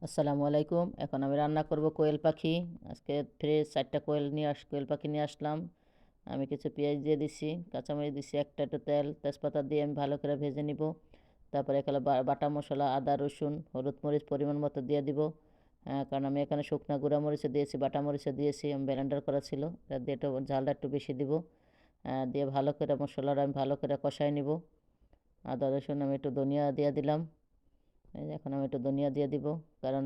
আসসালামু আলাইকুম। এখন আমি রান্না করব কোয়েল পাখি। আজকে ফ্রেশ ৪টা কোয়েল পাখি নিয়ে আসলাম। আমি কিছু পেঁয়াজ দিয়ে দিছি, কাঁচামরিচ দিছি, একটা একটু তেল তেজপাতা দিয়ে আমি ভালো করে ভেজে নিব। তারপরে এখানে বাটা মশলা আদা রসুন হলুদ মরিচ পরিমাণ মতো দিয়ে দিব। কারণ আমি এখানে শুকনা গুঁড়া মরিচও দিয়েছি, বাটা মরিচও দিয়েছি, আমি ব্লেন্ডার করা ছিল। এটা দিয়ে একটু ঝালটা একটু বেশি দিব। দিয়ে ভালো করে মশলাটা আমি ভালো করে কষাই নিব। আদা রসুন আমি একটু ধনিয়া দিয়ে দিলাম। এখন আমি একটু ধনিয়া দিয়ে দিব, কারণ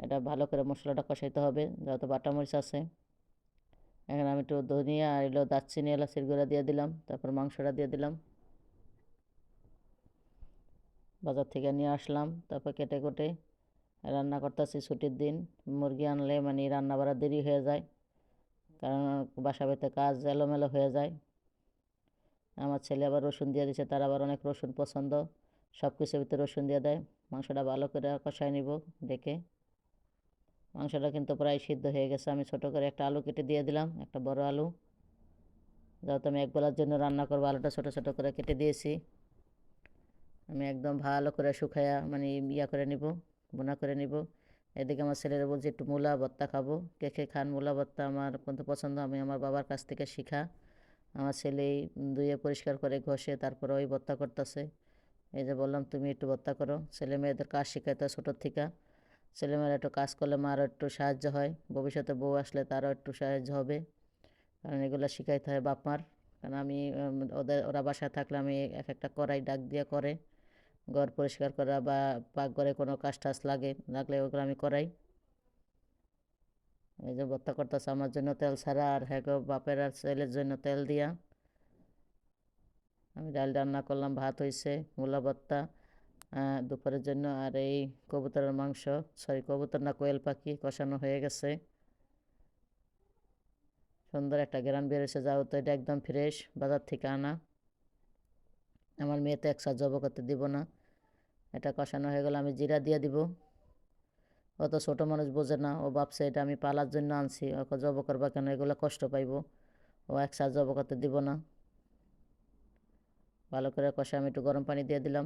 এটা ভালো করে মশলাটা কষাইতে হবে, যত বাটা মরিচ আছে। এখন আমি একটু ধনিয়া আর দারচিনি এলাচের গুঁড়া দিয়ে দিলাম। তারপর মাংসটা দিয়ে দিলাম, বাজার থেকে নিয়ে আসলাম। তারপর কেটে কুটে রান্না করতেছি। ছুটির দিন মুরগি আনলে মানে রান্না বাড়া দেরি হয়ে যায়, কারণ বাসা বাড়িতে কাজ এলোমেলো হয়ে যায়। আমার ছেলে আবার রসুন দিয়ে দিছে, তার আবার অনেক রসুন পছন্দ, সব কিছুর ভিতরে রসুন দিয়ে দেয়। মাংসটা ভালো করে কষাই নিব ডেকে। মাংসটা কিন্তু প্রায় সিদ্ধ হয়ে গেছে। আমি ছোটো করে একটা আলু কেটে দিয়ে দিলাম, একটা বড় আলু, যেহেতু আমি একবেলার জন্য রান্না করবো। আলুটা ছোটো ছোটো করে কেটে দিয়েছি। আমি একদম ভালো করে শুকায়া মানে করে নিব, বোনা করে নিব। এদিকে আমার ছেলেরা বলছে একটু মূলা ভর্তা খাবো। কে কে খান মূলা ভর্তা? আমার কিন্তু পছন্দ, আমি আমার বাবার কাছ থেকে শিখা। আমার ছেলেই ধুয়ে পরিষ্কার করে ঘষে তারপরে ওই ভর্তা করতেছে। এই যে বললাম তুমি একটু ভর্তা করো, ছেলে মেয়েদের কাজ শিখাইতে ছোটোর থেকে। ছেলেমেয়েরা একটু কাজ করলে মারও একটু সাহায্য হয়, ভবিষ্যতে বউ আসলে তারও একটু সাহায্য হবে, কারণ এগুলো শিখাইতে হয় বাপ মার। কারণ আমি ওরা বাসায় থাকলে আমি এক একটা কড়াই ডাক দিয়ে করে, ঘর পরিষ্কার করা বা পাকঘরে কোনো কাজ টাজ লাগলে ওগুলো আমি করাই। এই যে ভর্তা করতেছে আমার জন্য তেল ছাড়া, আর হ্যাঁ বাপের আর ছেলের জন্য তেল দিয়া। আমি ডাল রান্না করলাম, ভাত হয়েছে, মূলা ভর্তা দুপুরের জন্য। আর এই কবুতরের মাংস, সরি কবুতর না কোয়েল পাখি কষানো হয়ে গেছে। সুন্দর একটা ঘ্রাণ বেরোচ্ছে, যাও তো এটা একদম ফ্রেশ বাজার থেকে আনা। আমার মেয়ে তো একসাথে জব করতে দিব না। এটা কষানো হয়ে গেলে আমি জিরা দিয়ে দিব। অত ছোটো মানুষ বোঝে না, ও ভাবছে এটা আমি পালার জন্য আনছি, ওকে জব করবা কেন, এগুলো কষ্ট পাইব। ও একসাথে জব করতে দিব না। ভালো করে কষা আমি একটু গরম পানি দিয়ে দিলাম।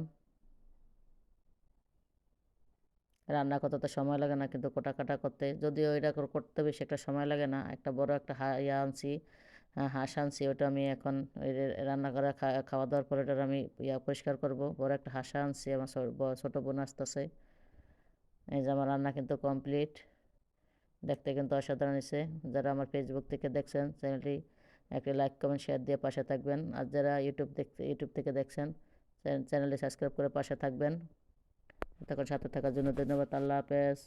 রান্না করতে তো সময় লাগে না, কিন্তু কাটা করতে যদিও এটা করতে বেশি একটা সময় লাগে না। একটা বড় একটা আনছি, হাঁস আনছি। ওটা আমি এখন ওই রান্না করা খাওয়া দাওয়ার পরে ওটা আমি পরিষ্কার করব। বড় একটা হাঁস আনছি, আমার ছোটো বোন আসতেছে। এই যে আমার রান্না কিন্তু কমপ্লিট। দেখতে কিন্তু অসাধারণ হয়েছে। যারা আমার ফেসবুক থেকে দেখছেন, চ্যানেলটি একটি লাইক কমেন্ট শেয়ার দিয়ে পাশে থাকবেন। আর যারা ইউটিউব থেকে দেখছেন, চ্যানেলটি সাবস্ক্রাইব করে পাশে থাকবেন। তখন সাথে থাকার জন্য ধন্যবাদ। আল্লাহ হাফেজ।